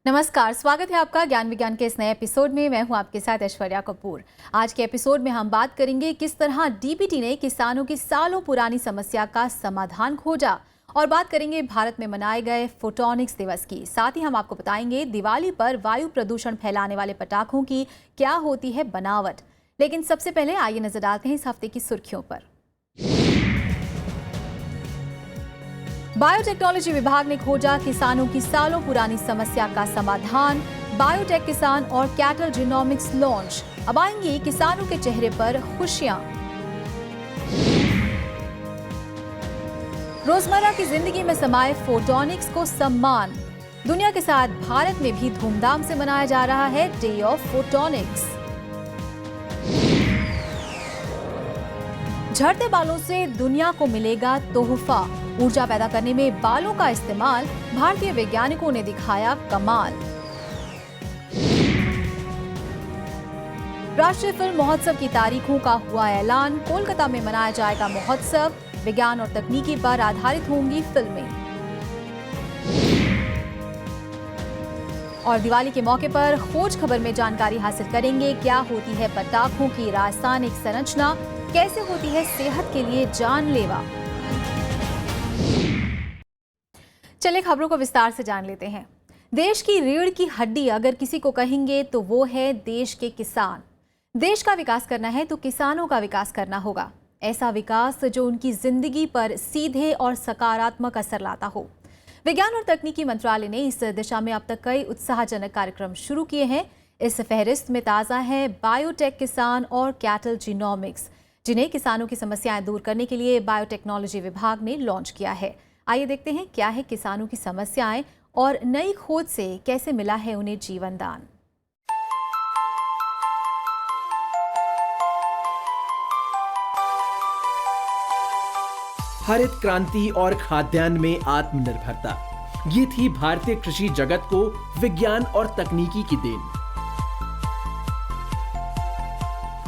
नमस्कार, स्वागत है आपका ज्ञान विज्ञान के इस नए एपिसोड में। मैं हूं आपके साथ ऐश्वर्या कपूर। आज के एपिसोड में हम बात करेंगे किस तरह डीबीटी ने किसानों की सालों पुरानी समस्या का समाधान खोजा, और बात करेंगे भारत में मनाए गए फोटोनिक्स दिवस की। साथ ही हम आपको बताएंगे दिवाली पर वायु प्रदूषण फैलाने वाले पटाखों की क्या होती है बनावट। लेकिन सबसे पहले आइए नजर डालते हैं इस हफ्ते की सुर्खियों पर। बायोटेक्नोलॉजी विभाग ने खोजा किसानों की सालों पुरानी समस्या का समाधान। बायोटेक किसान और कैटल जीनोमिक्स लॉन्च। अब आएंगी किसानों के चेहरे पर खुशियां। रोजमर्रा की जिंदगी में समाये फोटोनिक्स को सम्मान। दुनिया के साथ भारत में भी धूमधाम से मनाया जा रहा है डे ऑफ फोटोनिक्स। झड़ते बालों से दुनिया को मिलेगा तोहफा। ऊर्जा पैदा करने में बालों का इस्तेमाल, भारतीय वैज्ञानिकों ने दिखाया कमाल। राष्ट्रीय फिल्म महोत्सव की तारीखों का हुआ ऐलान। कोलकाता में मनाया जाएगा महोत्सव। विज्ञान और तकनीकी पर आधारित होंगी फिल्में। और दिवाली के मौके पर खोज खबर में जानकारी हासिल करेंगे। क्या होती है पटाखों की रासायनिक संरचना, कैसे होती है सेहत के लिए जानलेवा। चलिए खबरों को विस्तार से जान लेते हैं। देश की रीढ़ की हड्डी अगर किसी को कहेंगे तो वो है देश के किसान। देश का विकास करना है तो किसानों का विकास करना होगा। ऐसा विकास जो उनकी जिंदगी पर सीधे और सकारात्मक असर लाता हो। विज्ञान और तकनीकी मंत्रालय ने इस दिशा में अब तक कई उत्साहजनक कार्यक्रम शुरू किए हैं। इस फहरिस्त में ताज़ा है बायोटेक किसान और कैटल जीनोमिक्स, जिन्हें किसानों की समस्याएं दूर करने के लिए बायोटेक्नोलॉजी विभाग ने लॉन्च किया है। आइए देखते हैं क्या है किसानों की समस्याएं और नई खोज से कैसे मिला है उन्हें जीवन दान। हरित क्रांति और खाद्यान्न में आत्मनिर्भरता, ये थी भारतीय कृषि जगत को विज्ञान और तकनीकी की देन।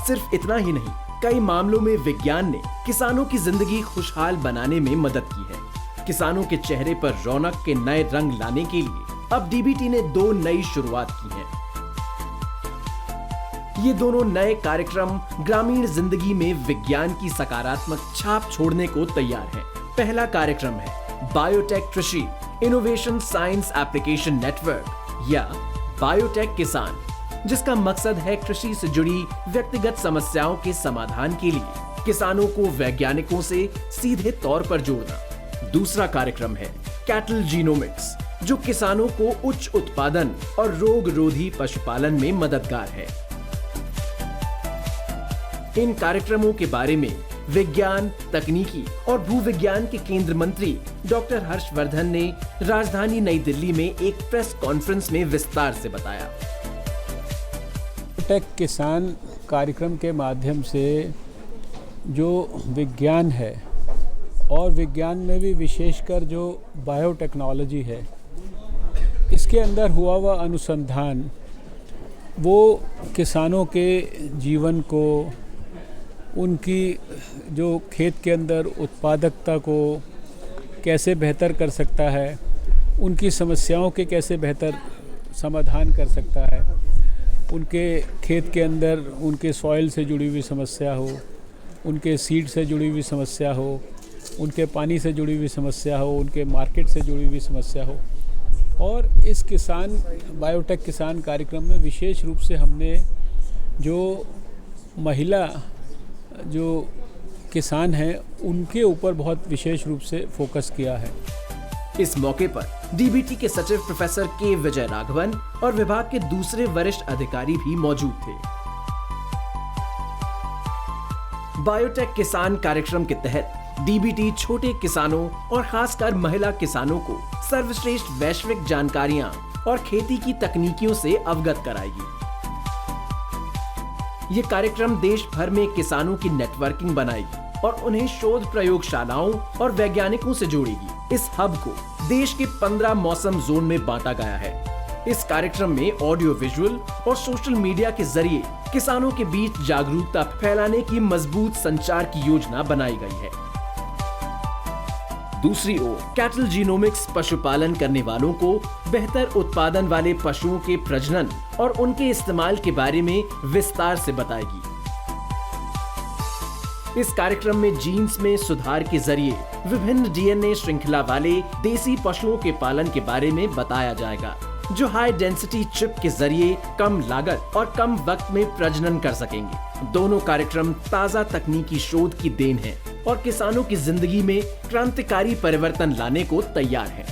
सिर्फ इतना ही नहीं, कई मामलों में विज्ञान ने किसानों की जिंदगी खुशहाल बनाने में मदद की है। किसानों के चेहरे पर रौनक के नए रंग लाने के लिए अब डीबीटी ने 2 नई शुरुआत की हैं। ये दोनों नए कार्यक्रम ग्रामीण जिंदगी में विज्ञान की सकारात्मक छाप छोड़ने को तैयार हैं। पहला कार्यक्रम है बायोटेक कृषि इनोवेशन साइंस एप्लीकेशन नेटवर्क या बायोटेक किसान, जिसका मकसद है कृषि से जुड़ी व्यक्तिगत समस्याओं के समाधान के लिए किसानों को वैज्ञानिकों से सीधे तौर पर जोड़ना। दूसरा कार्यक्रम है कैटल जीनोमिक्स, जो किसानों को उच्च उत्पादन और रोग रोधी पशुपालन में मददगार है। इन कार्यक्रमों के बारे में विज्ञान, तकनीकी और भूविज्ञान के केंद्रीय मंत्री डॉक्टर हर्षवर्धन ने राजधानी नई दिल्ली में एक प्रेस कॉन्फ्रेंस में विस्तार से बताया। टेक किसान कार्यक्रम के माध्यम से जो विज्ञान है और विज्ञान में भी विशेषकर जो बायोटेक्नोलॉजी है, इसके अंदर हुआ हुआ अनुसंधान वो किसानों के जीवन को, उनकी जो खेत के अंदर उत्पादकता को कैसे बेहतर कर सकता है, उनकी समस्याओं के कैसे बेहतर समाधान कर सकता है, उनके खेत के अंदर उनके सॉइल से जुड़ी हुई समस्या हो, उनके सीड से जुड़ी हुई समस्या हो, उनके पानी से जुड़ी हुई समस्या हो, उनके मार्केट से जुड़ी हुई समस्या हो। और इस किसान बायोटेक किसान कार्यक्रम में विशेष रूप से हमने जो महिला जो किसान हैं उनके ऊपर बहुत विशेष रूप से फोकस किया है। इस मौके पर डीबीटी के सचिव प्रोफेसर के विजय राघवन और विभाग के दूसरे वरिष्ठ अधिकारी भी मौजूद थे। बायोटेक किसान कार्यक्रम के तहत डीबीटी छोटे किसानों और खासकर महिला किसानों को सर्वश्रेष्ठ वैश्विक जानकारियां और खेती की तकनीकियों से अवगत कराएगी। ये कार्यक्रम देश भर में किसानों की नेटवर्किंग बनाएगी और उन्हें शोध प्रयोगशालाओं और वैज्ञानिकों से जोड़ेगी। इस हब को देश के 15 मौसम जोन में बांटा गया है। इस कार्यक्रम में ऑडियो विजुअल और सोशल मीडिया के जरिए किसानों के बीच जागरूकता फैलाने की मजबूत संचार की योजना बनाई गई है। दूसरी ओर कैटल जीनोमिक्स पशुपालन करने वालों को बेहतर उत्पादन वाले पशुओं के प्रजनन और उनके इस्तेमाल के बारे में विस्तार से बताएगी। इस कार्यक्रम में जीन्स में सुधार के जरिए विभिन्न डीएनए श्रृंखला वाले देसी पशुओं के पालन के बारे में बताया जाएगा, जो हाई डेंसिटी चिप के जरिए कम लागत और कम वक्त में प्रजनन कर सकेंगे। दोनों कार्यक्रम ताजा तकनीकी शोध की देन है और किसानों की जिंदगी में क्रांतिकारी परिवर्तन लाने को तैयार है।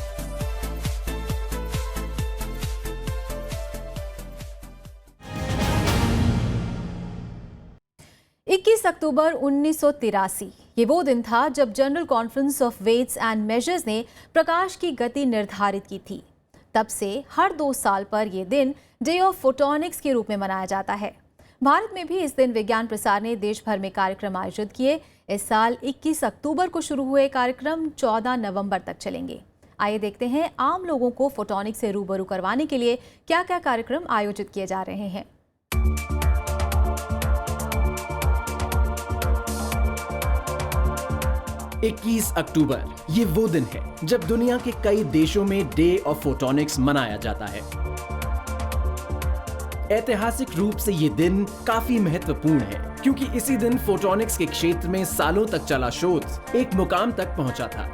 अक्टूबर 1983 ये वो दिन था जब General Conference of Weights and Measures ने प्रकाश की गति निर्धारित की थी। तब से हर 2 साल पर यह दिन डे ऑफ फोटोनिक्स के रूप में मनाया जाता है। भारत में भी इस दिन विज्ञान प्रसार ने देश भर में कार्यक्रम आयोजित किए। इस साल 21 अक्टूबर को शुरू हुए कार्यक्रम 14 नवंबर तक चलेंगे। आइए देखते हैं आम लोगों को फोटोनिक्स से रूबरू करवाने के लिए क्या क्या कार्यक्रम आयोजित किए जा रहे हैं। 21 अक्टूबर ये वो दिन है जब दुनिया के कई देशों में डे ऑफ फोटोनिक्स मनाया जाता है। ऐतिहासिक रूप से ये दिन काफी महत्वपूर्ण है क्योंकि इसी दिन फोटोनिक्स के क्षेत्र में सालों तक चला शोध एक मुकाम तक पहुंचा था।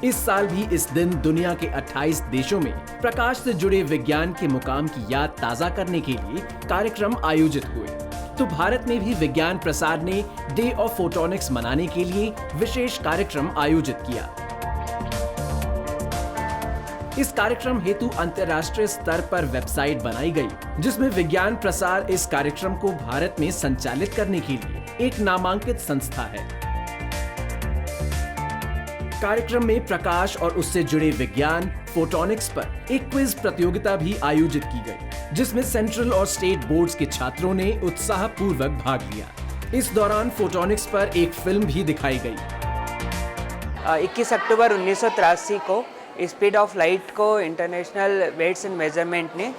इस साल भी इस दिन दुनिया के 28 देशों में प्रकाश से जुड़े विज्ञान के मुकाम की याद ताजा करने के लिए कार्यक्रम आयोजित हुए। तो भारत में भी विज्ञान प्रसार ने डे ऑफ फोटोनिक्स मनाने के लिए विशेष कार्यक्रम आयोजित किया। इस कार्यक्रम हेतु अंतर्राष्ट्रीय स्तर पर वेबसाइट बनाई गई, जिसमें विज्ञान प्रसार इस कार्यक्रम को भारत में संचालित करने के लिए एक नामांकित संस्था है। कार्यक्रम में प्रकाश और उससे जुड़े विज्ञान फोटोनिक्स पर एक क्विज प्रतियोगिता भी आयोजित की गई, जिसमें सेंट्रल और स्टेट बोर्ड्स के छात्रों ने उत्साहपूर्वक भाग लिया। इस दौरान फोटोनिक्स पर एक फिल्म भी दिखाई गई। 21 अक्टूबर 1983 को स्पीड ऑफ लाइट को इंटरनेशनल वेट्स एंड मेजरमेंट ने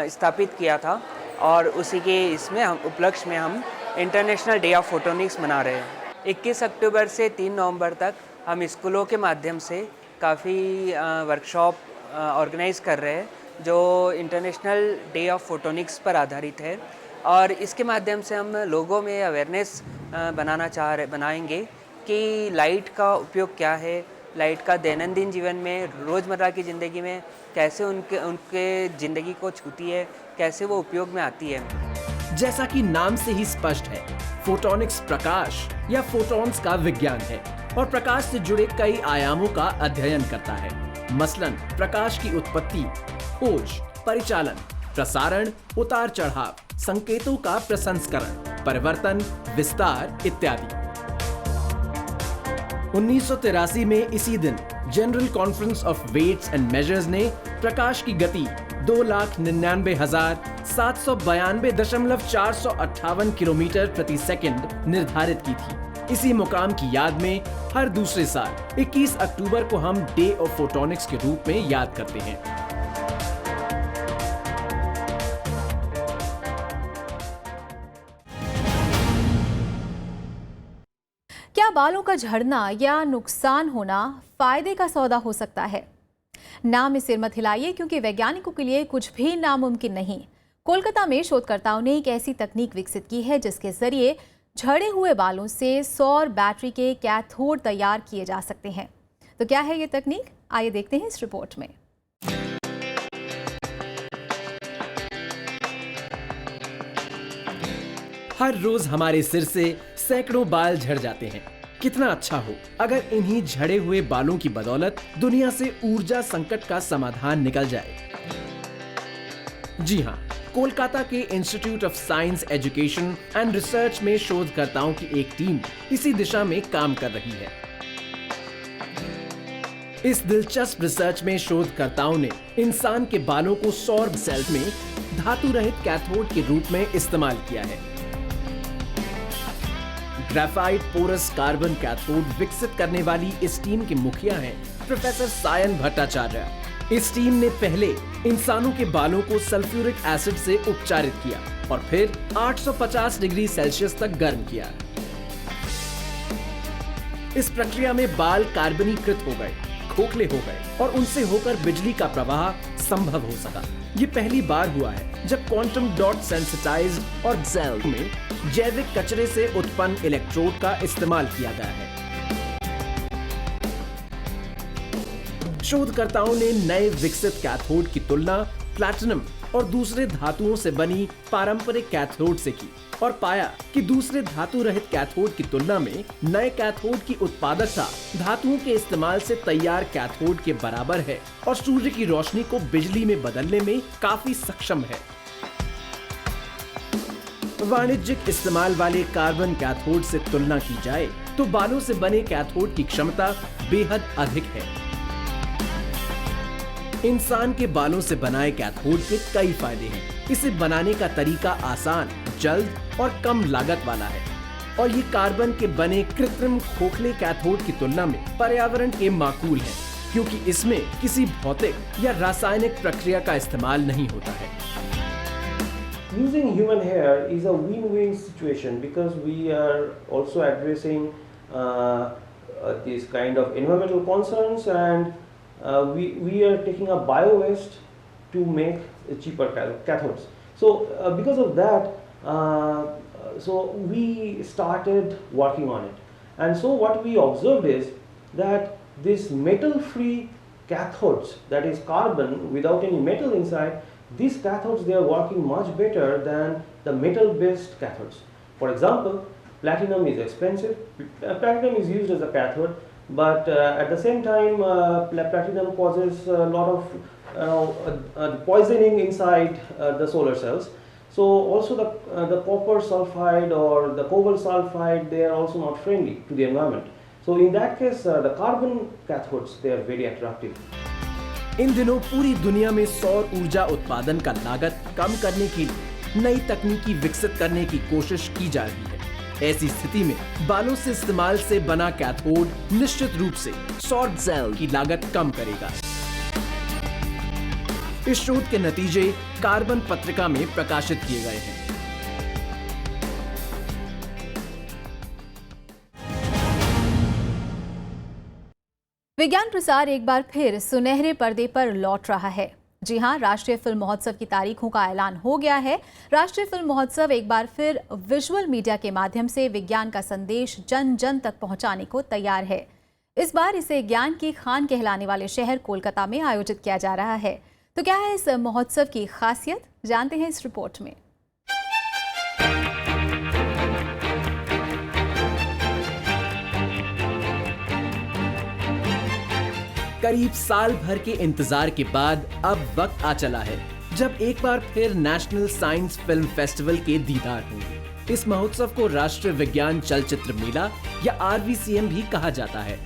स्थापित किया था और उसी के इसमें हम उपलक्ष्य में हम इंटरनेशनल डे ऑफ फोटोनिक्स मना रहे हैं। 21 अक्टूबर से 3 नवंबर तक हम स्कूलों के माध्यम से काफ़ी वर्कशॉप ऑर्गेनाइज कर रहे हैं जो इंटरनेशनल डे ऑफ फोटोनिक्स पर आधारित है और इसके माध्यम से हम लोगों में अवेयरनेस बनाएंगे कि लाइट का उपयोग क्या है, लाइट का दैनंदिन जीवन में रोज़मर्रा की ज़िंदगी में कैसे उनके ज़िंदगी को छूती है, कैसे वो उपयोग में आती है। जैसा कि नाम से ही स्पष्ट है, फोटोनिक्स प्रकाश या फोटॉन्स का विज्ञान है और प्रकाश से जुड़े कई आयामों का अध्ययन करता है। मसलन प्रकाश की उत्पत्ति, खोज, परिचालन, प्रसारण, उतार चढ़ाव, संकेतों का प्रसंस्करण, परिवर्तन, विस्तार इत्यादि। 1983 में इसी दिन General Conference of Weights and Measures ने प्रकाश की गति 2,99,792.458 किलोमीटर प्रति सेकंड निर्धारित की थी। इसी मुकाम की याद में हर दूसरे साल 21 अक्टूबर को हम डे ऑफ फोटोनिक्स के रूप में याद करते हैं। क्या बालों का झड़ना या नुकसान होना फायदे का सौदा हो सकता है? नाम में सिर मत हिलाइए क्योंकि वैज्ञानिकों के लिए कुछ भी नामुमकिन नहीं। कोलकाता में शोधकर्ताओं ने एक ऐसी तकनीक विकसित की है जिसके जरिए झड़े हुए बालों से सौर बैटरी के कैथोड तैयार किए जा सकते हैं। तो क्या है ये तकनीक? आइए देखते हैं इस रिपोर्ट में। हर रोज हमारे सिर से सैकड़ों बाल झड़ जाते हैं। कितना अच्छा हो अगर इन्हीं झड़े हुए बालों की बदौलत दुनिया से ऊर्जा संकट का समाधान निकल जाए। जी हाँ, कोलकाता के institute of science education and research में शोधकर्ताओं की एक टीम इसी दिशा में काम कर रही है। इस दिलचस्प रिसर्च में शोधकर्ताओं ने इंसान के बालों को सौर सेल में धातु रहित कैथोड के रूप में इस्तेमाल किया है। ग्रेफाइट पोरस कार्बन कैथोड विकसित करने वाली इस टीम के मुखिया हैं प्रोफेसर सायन भट्टाचार्य। इस टीम ने पहले इंसानों के बालों को सल्फ्यूरिक एसिड से उपचारित किया और फिर 850 डिग्री सेल्सियस तक गर्म किया। इस प्रक्रिया में बाल कार्बनीकृत हो गए, खोखले हो गए और उनसे होकर बिजली का प्रवाह संभव हो सका। ये पहली बार हुआ है जब क्वांटम डॉट सेंसिटाइज्ड और जेल में जैविक कचरे से उत्पन्न इलेक्ट्रोड का इस्तेमाल किया गया है। शोधकर्ताओं ने नए विकसित कैथोड की तुलना प्लैटिनम और दूसरे धातुओं से बनी पारंपरिक कैथोड से की और पाया कि दूसरे धातु रहित कैथोड की तुलना में नए कैथोड की उत्पादकता धातुओं के इस्तेमाल से तैयार कैथोड के बराबर है और सूर्य की रोशनी को बिजली में बदलने में काफी सक्षम है। वाणिज्यिक इस्तेमाल वाले कार्बन कैथोड से तुलना की जाए तो बालों से बने कैथोड की क्षमता बेहद अधिक है। इंसान के बालों से बनाए कैथोड के कई फायदे हैं। इसे बनाने का तरीका आसान, जल्द और कम लागत वाला है और ये कार्बन के बने कृत्रिम खोखले कैथोड की तुलना में पर्यावरण के माकूल है, क्योंकि इसमें किसी भौतिक या रासायनिक प्रक्रिया का इस्तेमाल नहीं होता है। Using human hair is a win-win situation because we are also addressing this kind of environmental concerns, and we are taking a bio-waste to make cheaper cathodes. So because of that, so we started working on it, and so what we observed is that this metal-free cathodes, that is carbon without any metal inside, these cathodes, they are working much better than the metal-based cathodes. For example, platinum is expensive. Platinum is used as a cathode, but at the same time, platinum causes a lot of poisoning inside the solar cells. So also the copper sulfide or the cobalt sulfide, they are also not friendly to the environment. So in that case, the carbon cathodes, they are very attractive. इन दिनों पूरी दुनिया में सौर ऊर्जा उत्पादन का लागत कम करने के लिए नई तकनीकी विकसित करने की कोशिश की जा रही है। ऐसी स्थिति में बालों से इस्तेमाल से बना कैथोड निश्चित रूप से सौर सेल की लागत कम करेगा। इस शोध के नतीजे कार्बन पत्रिका में प्रकाशित किए गए हैं। विज्ञान प्रसार एक बार फिर सुनहरे पर्दे पर लौट रहा है। जी हां, राष्ट्रीय फिल्म महोत्सव की तारीखों का ऐलान हो गया है। राष्ट्रीय फिल्म महोत्सव एक बार फिर विजुअल मीडिया के माध्यम से विज्ञान का संदेश जन जन तक पहुंचाने को तैयार है। इस बार इसे ज्ञान की खान कहलाने वाले शहर कोलकाता में आयोजित किया जा रहा है। तो क्या है इस महोत्सव की खासियत, जानते हैं इस रिपोर्ट में। करीब साल भर के इंतजार के बाद अब वक्त आ चला है जब एक बार फिर नेशनल साइंस फिल्म फेस्टिवल के दीदार होंगे। इस महोत्सव को राष्ट्रीय विज्ञान चलचित्र मेला या RVCM भी कहा जाता है।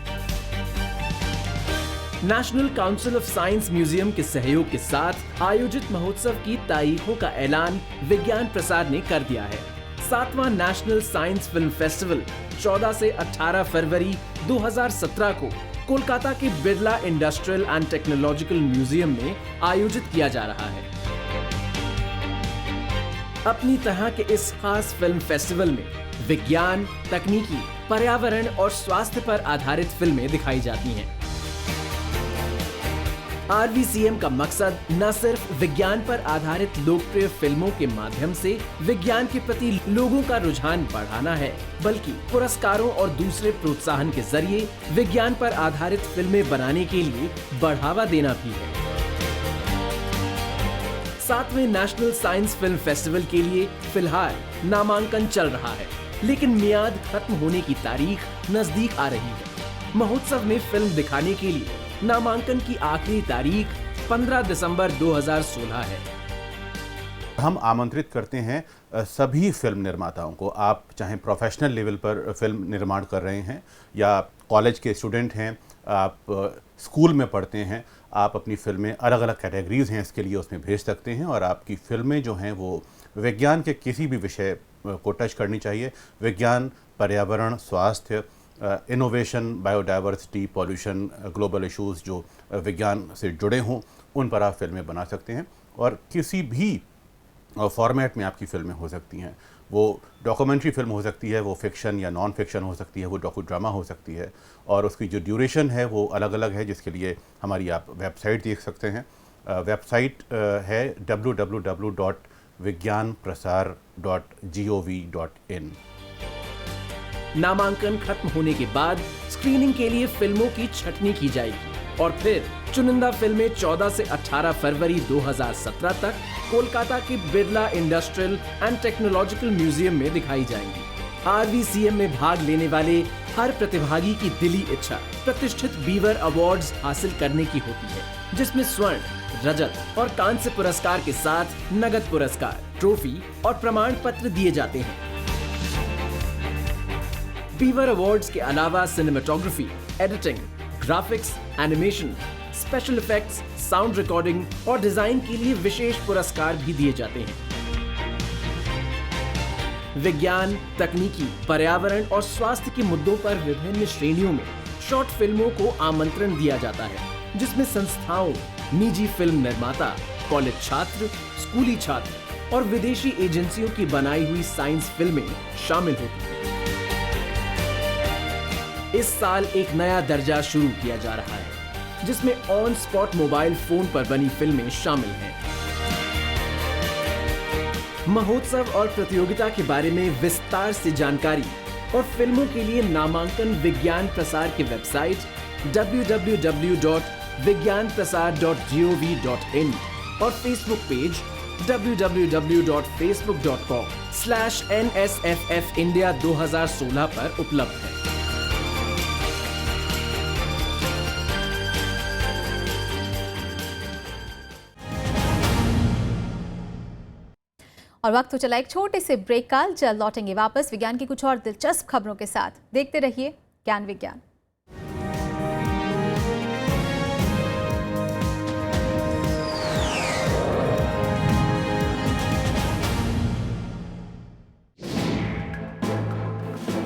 National council of science museum के सहयोग के साथ आयोजित महोत्सव की तारीखों का ऐलान विज्ञान प्रसार ने कर दिया है। 7वां नेशनल साइंस फिल्म फेस्टिवल 14 से 18 फरवरी 2017 को कोलकाता के Birla industrial and technological museum में आयोजित किया जा रहा है। अपनी तरह के इस खास फिल्म फेस्टिवल में विज्ञान, तकनीकी, पर्यावरण और स्वास्थ्य पर आधारित फिल्में दिखाई जाती हैं। RVCM का मकसद न सिर्फ विज्ञान पर आधारित लोकप्रिय फिल्मों के माध्यम से विज्ञान के प्रति लोगों का रुझान बढ़ाना है, बल्कि पुरस्कारों और दूसरे प्रोत्साहन के जरिए विज्ञान पर आधारित फिल्में बनाने के लिए बढ़ावा देना भी है। 7वें नेशनल साइंस फिल्म फेस्टिवल के लिए फिलहाल नामांकन चल रहा है, लेकिन मियाद खत्म होने की तारीख नजदीक आ रही है। महोत्सव में फिल्म दिखाने के लिए नामांकन की आखिरी तारीख 15 दिसंबर 2016 है। हम आमंत्रित करते हैं सभी फिल्म निर्माताओं को, आप चाहे प्रोफेशनल लेवल पर फिल्म निर्माण कर रहे हैं या कॉलेज के स्टूडेंट हैं, आप स्कूल में पढ़ते हैं, आप अपनी फिल्में अलग अलग कैटेगरीज हैं इसके लिए उसमें भेज सकते हैं और आपकी फिल्में जो हैं वो विज्ञान के किसी भी विषय को टच करनी चाहिए। विज्ञान, पर्यावरण, स्वास्थ्य, innovation, biodiversity, pollution, global issues जो विज्ञान से जुड़े हों उन पर आप फिल्में बना सकते हैं और किसी भी फॉर्मेट में आपकी फिल्में हो सकती हैं। वो डॉक्यूमेंट्री फिल्म हो सकती है, वो फिक्शन या नॉन फिक्शन हो सकती है, वो डॉक्यू ड्रामा हो सकती है, और उसकी जो ड्यूरेशन है वो अलग अलग है, जिसके लिए हमारी आप वेबसाइट देख सकते हैं। वेबसाइट है www.vigyanprasar.gov.in। नामांकन खत्म होने के बाद स्क्रीनिंग के लिए फिल्मों की छटनी की जाएगी और फिर चुनिंदा फिल्में 14 से 18 फरवरी 2017 तक कोलकाता के Birla industrial and technological museum में दिखाई जाएंगी। RVCM में भाग लेने वाले हर प्रतिभागी की दिली इच्छा प्रतिष्ठित बीवर अवार्ड्स हासिल करने की होती है, जिसमें स्वर्ण, रजत और कांस्य पुरस्कार के साथ नगद पुरस्कार, ट्रॉफी और प्रमाण पत्र दिए जाते हैं। बीवर अवार्ड्स के अलावा cinematography, editing, graphics, animation, special effects, sound recording और डिजाइन के लिए विशेष पुरस्कार भी दिए जाते हैं। विज्ञान, तकनीकी, पर्यावरण और स्वास्थ्य के मुद्दों पर विभिन्न श्रेणियों में शॉर्ट फिल्मों को आमंत्रण दिया जाता है, जिसमें संस्थाओं, निजी फिल्म निर्माता, कॉलेज छात्र, स्कूली छात्र और विदेशी एजेंसियों की बनाई हुई साइंस फिल्में शामिल होती हैं। इस साल एक नया दर्जा शुरू किया जा रहा है, जिसमें ऑन स्पॉट मोबाइल फोन पर बनी फिल्में शामिल हैं। महोत्सव और प्रतियोगिता के बारे में विस्तार से जानकारी और फिल्मों के लिए नामांकन विज्ञान प्रसार की वेबसाइट www.vigyanprasar.gov.in और फेसबुक पेज www.facebook.com/NSFF India 2016 पर उपलब्ध है। और वक्त तो चला एक छोटे से ब्रेक का। जल्द लौटेंगे वापस विज्ञान की कुछ और दिलचस्प खबरों के साथ। देखते रहिए ज्ञान विज्ञान।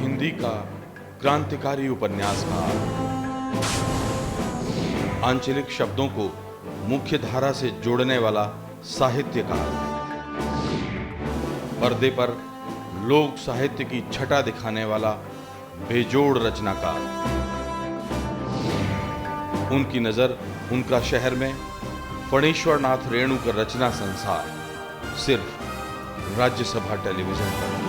हिंदी का क्रांतिकारी उपन्यासकार, आंचलिक शब्दों को मुख्य धारा से जोड़ने वाला साहित्यकार, पर्दे पर लोक साहित्य की छटा दिखाने वाला बेजोड़ रचनाकार। उनकी नजर, उनका शहर में फणीश्वरनाथ रेणु का रचना संसार सिर्फ राज्यसभा टेलीविजन पर।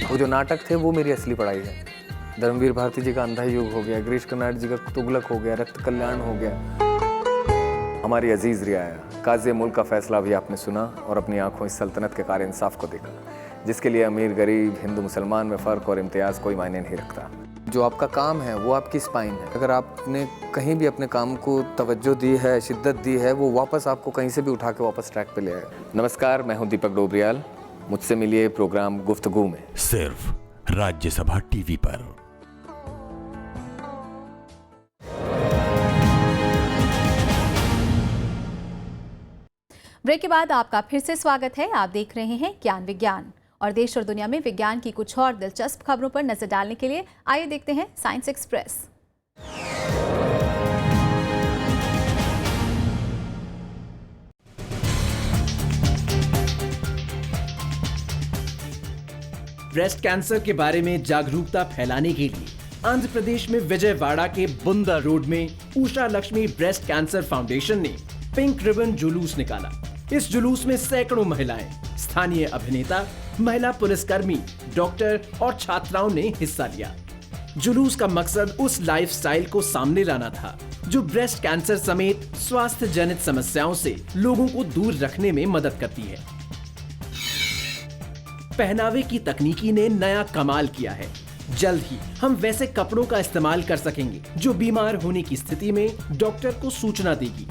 वो जो नाटक थे वो मेरी असली पढ़ाई है। धर्मवीर भारती जी का अंधा युग हो गया, गिरीश कर्नाड जी का तुगलक हो गया, रक्त कल्याण हो गया। हमारी अजीज रियाया काज़ी मुल्क का फैसला भी आपने सुना और अपनी आंखों इस सल्तनत के कार्य इंसाफ को देखा, जिसके लिए अमीर गरीब, हिंदू मुसलमान में फ़र्क और इम्तियाज़ कोई मायने नहीं रखता। जो आपका काम है वो आपकी स्पाइन है। अगर आपने कहीं भी अपने काम को तवज्जो दी है, शिद्दत दी है, वो वापस आपको कहीं से भी उठा के वापस ट्रैक पे ले आएगा। नमस्कार, मैं हूँ दीपक डोबरियाल। मुझसे मिलिए प्रोग्राम गुफ्तगू में, सिर्फ राज्यसभा टीवी पर। ब्रेक के बाद आपका फिर से स्वागत है। आप देख रहे हैं ज्ञान विज्ञान और देश और दुनिया में विज्ञान की कुछ और दिलचस्प खबरों पर नजर डालने के लिए आइए देखते हैं साइंस एक्सप्रेस। ब्रेस्ट कैंसर के बारे में जागरूकता फैलाने के लिए आंध्र प्रदेश में विजयवाड़ा के बुंदा रोड में Usha Lakshmi breast cancer foundation ने पिंक रिबन जुलूस निकाला। इस जुलूस में सैकड़ों महिलाएं, स्थानीय अभिनेता, महिला पुलिसकर्मी, डॉक्टर और छात्राओं ने हिस्सा लिया। जुलूस का मकसद उस लाइफस्टाइल को सामने लाना था जो ब्रेस्ट कैंसर समेत स्वास्थ्य जनित समस्याओं से लोगों को दूर रखने में मदद करती है। पहनावे की तकनीकी ने नया कमाल किया है। जल्द ही हम वैसे कपड़ों का इस्तेमाल कर सकेंगे जो बीमार होने की स्थिति में डॉक्टर को सूचना देगी।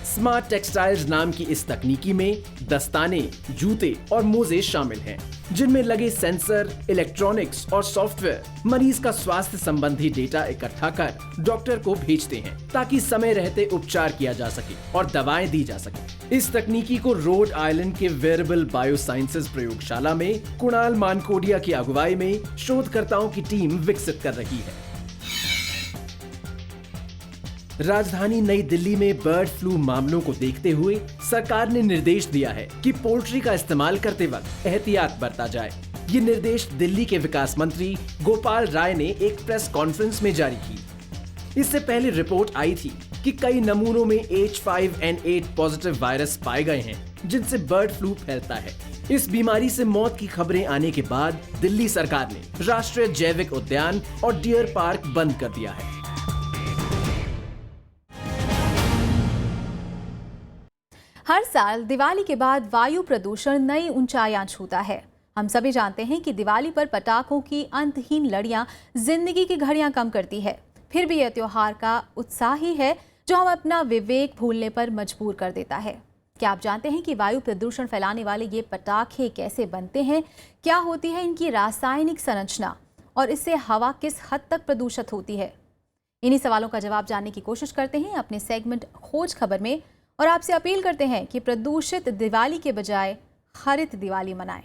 स्मार्ट टेक्सटाइल्स नाम की इस तकनीकी में दस्ताने, जूते और मोजे शामिल हैं, जिनमें लगे सेंसर, इलेक्ट्रॉनिक्स और सॉफ्टवेयर मरीज का स्वास्थ्य संबंधी डेटा इकट्ठा कर डॉक्टर को भेजते हैं ताकि समय रहते उपचार किया जा सके और दवाएं दी जा सके। इस तकनीकी को रोड आइलैंड के वेरेबल बायोसाइंसेज प्रयोगशाला में कुणाल मानकोडिया की अगुवाई में शोधकर्ताओं की टीम विकसित कर रही है। राजधानी नई दिल्ली में बर्ड फ्लू मामलों को देखते हुए सरकार ने निर्देश दिया है कि पोल्ट्री का इस्तेमाल करते वक्त एहतियात बरता जाए। ये निर्देश दिल्ली के विकास मंत्री गोपाल राय ने एक प्रेस कॉन्फ्रेंस में जारी की। इससे पहले रिपोर्ट आई थी कि कई नमूनों में H5N8 पॉजिटिव वायरस पाए गए हैं, जिनसे बर्ड फ्लू फैलता है। इस बीमारी से मौत की खबरें आने के बाद दिल्ली सरकार ने राष्ट्रीय जैविक उद्यान और डियर पार्क बंद कर दिया है। हर साल दिवाली के बाद वायु प्रदूषण नई ऊंचाइयां छूता है। हम सभी जानते हैं कि दिवाली पर पटाखों की अंतहीन लड़ियां जिंदगी की घड़ियां कम करती है। फिर भी यह त्योहार का उत्साह ही है जो हम अपना विवेक भूलने पर मजबूर कर देता है। क्या आप जानते हैं कि वायु प्रदूषण फैलाने वाले ये पटाखे कैसे बनते हैं? क्या होती है इनकी रासायनिक संरचना और इससे हवा किस हद तक प्रदूषित होती है? इन्हीं सवालों का जवाब जानने की कोशिश करते हैं अपने सेगमेंट खोज खबर में और आपसे अपील करते हैं कि प्रदूषित दिवाली के बजाय हरित दिवाली मनाएं।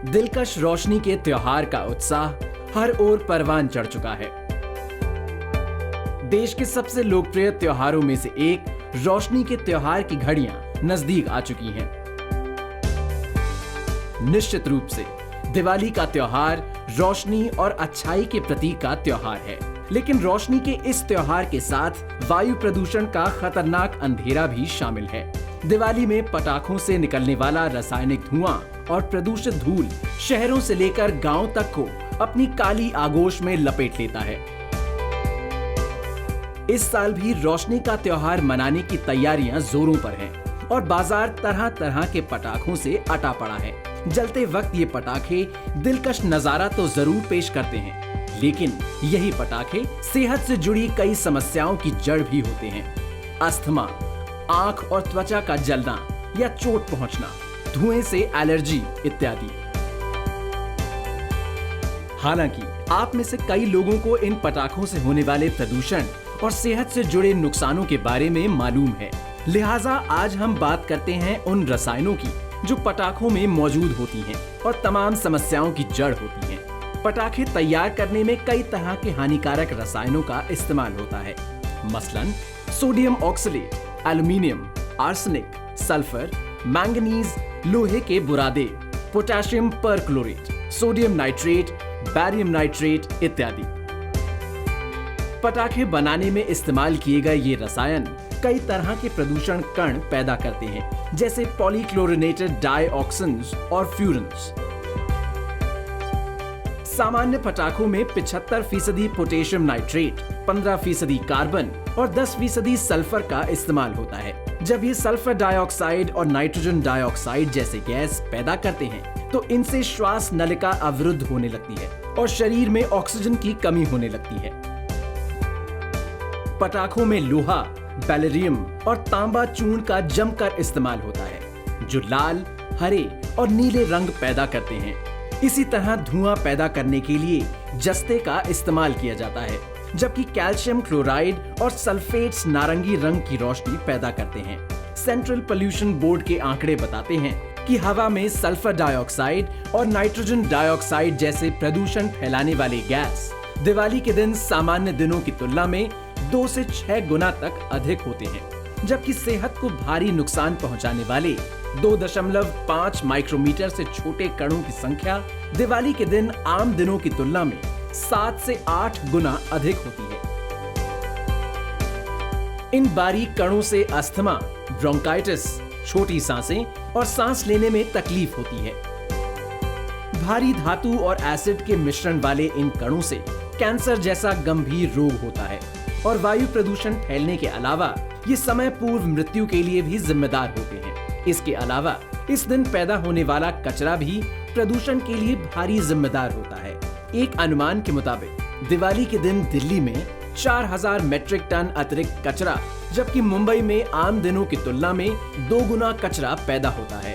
दिलकश रोशनी के त्योहार का उत्साह हर ओर परवान चढ़ चुका है। देश के सबसे लोकप्रिय त्योहारों में से एक रोशनी के त्योहार की घड़ियां नजदीक आ चुकी हैं। निश्चित रूप से दिवाली का त्योहार रोशनी और अच्छाई के प्रतीक का त्योहार है, लेकिन रोशनी के इस त्योहार के साथ वायु प्रदूषण का खतरनाक अंधेरा भी शामिल है। दिवाली में पटाखों से निकलने वाला रासायनिक धुआं और प्रदूषित धूल शहरों से लेकर गांव तक को अपनी काली आगोश में लपेट लेता है। इस साल भी रोशनी का त्योहार मनाने की तैयारियां जोरों पर हैं और बाजार तरह तरह के पटाखों से अटा पड़ा है। जलते वक्त ये पटाखे दिलकश नजारा तो जरूर पेश करते हैं, लेकिन यही पटाखे सेहत से जुड़ी कई समस्याओं की जड़ भी होते हैं। अस्थमा, आंख और त्वचा का जलना या चोट पहुंचना, धुएं से एलर्जी इत्यादि। हालांकि आप में से कई लोगों को इन पटाखों से होने वाले प्रदूषण और सेहत से जुड़े नुकसानों के बारे में मालूम है। लिहाजा आज हम बात करते हैं उन रसायनों की जो पटाखों में मौजूद होती हैं और तमाम समस्याओं की जड़ होती हैं। पटाखे तैयार करने में कई तरह के हानिकारक रसायनों का इस्तेमाल होता है, मसलन sodium oxalate, aluminium, arsenic, sulphur, manganese, लोहे के बुरादे, potassium perchlorate, sodium nitrate, barium nitrate इत्यादि। पटाखे बनाने में इस्तेमाल किए गए ये रसायन कई तरह के प्रदूषण कण पैदा करते हैं, जैसे पॉलीक्लोरिनेटेड डाइऑक्सिन्स और फ्यूरन्स। सामान्य पटाखों में 75% पोटेशियम नाइट्रेट, 15% कार्बन और 10% सल्फर का इस्तेमाल होता है। जब ये सल्फर डाइऑक्साइड और नाइट्रोजन डाइऑक्साइड जैसे गैस पैदा करते हैं, तो इनसे श्वास नलिका अवरुद्ध होने लगती है और शरीर में ऑक्सीजन की कमी होने लगती है। पटाखों में लोहा, बैलेरियम और तांबा चूर्ण का जमकर इस्तेमाल होता है, जो लाल, हरे और नीले रंग पैदा करते हैं। इसी तरह धुआं पैदा करने के लिए जस्ते का इस्तेमाल किया जाता है, जबकि कैल्शियम क्लोराइड और सल्फेट्स नारंगी रंग की रोशनी पैदा करते हैं। सेंट्रल पोल्यूशन बोर्ड के आंकड़े बताते हैं कि हवा में सल्फर डाइऑक्साइड और नाइट्रोजन डाइऑक्साइड जैसे प्रदूषण फैलाने वाले गैस दिवाली के दिन सामान्य दिनों की तुलना में 2 से 6 गुना तक अधिक होते हैं, जबकि सेहत को भारी नुकसान पहुंचाने वाले 2.5 माइक्रोमीटर से छोटे कणों की संख्या दिवाली के दिन आम दिनों की तुलना में 7 से 8 गुना अधिक होती है। इन बारीक कणों से अस्थमा, ब्रोंकाइटिस, छोटी सांसें और सांस लेने में तकलीफ होती है। भारी धातु और एसिड के मिश्रण वाले इन कणों से कैंसर जैसा गंभीर रोग होता है और वायु प्रदूषण फैलने के अलावा ये समय पूर्व मृत्यु के लिए भी जिम्मेदार होते हैं। इसके अलावा इस दिन पैदा होने वाला कचरा भी प्रदूषण के लिए भारी जिम्मेदार होता है। एक अनुमान के मुताबिक दिवाली के दिन दिल्ली में 4000 मीट्रिक टन अतिरिक्त कचरा, जबकि मुंबई में आम दिनों की तुलना में 2 गुना कचरा पैदा होता है।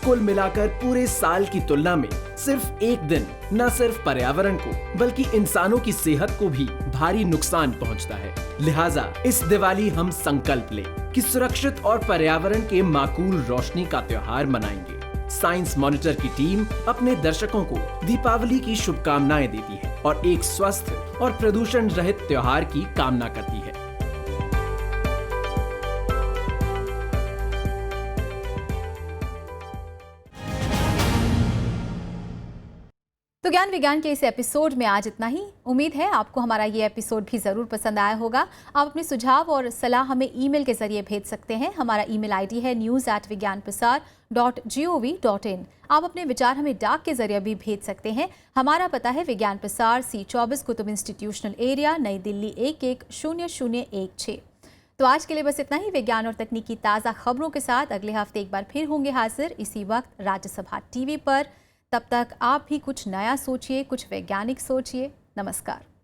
कुल मिलाकर पूरे साल की तुलना में सिर्फ एक दिन न सिर्फ पर्यावरण को बल्कि इंसानों की सेहत को भी भारी नुकसान पहुंचता है। लिहाजा इस दिवाली हम संकल्प लें कि सुरक्षित और पर्यावरण के माकूल रोशनी का त्योहार मनाएंगे। साइंस मॉनिटर की टीम अपने दर्शकों को दीपावली की शुभकामनाएं देती है और एक स्वस्थ और प्रदूषण रहित त्योहार की कामना करती है। तो ज्ञान विज्ञान के इस एपिसोड में आज इतना ही। उम्मीद है आपको हमारा ये एपिसोड भी ज़रूर पसंद आया होगा। आप अपने सुझाव और सलाह हमें ईमेल के जरिए भेज सकते हैं। हमारा ईमेल आईडी है news@vigyanprasar.gov.in। आप अपने विचार हमें डाक के जरिए भी भेज सकते हैं। हमारा पता है विज्ञान प्रसार, C24 कुतुब इंस्टीट्यूशनल एरिया, नई दिल्ली 110016। तो आज के लिए बस इतना ही। विज्ञान और तकनीक की ताज़ा खबरों के साथ अगले हफ्ते एक बार फिर होंगे हाजिर इसी वक्त राज्यसभा टीवी पर। तब तक आप भी कुछ नया सोचिए, कुछ वैज्ञानिक सोचिए। नमस्कार।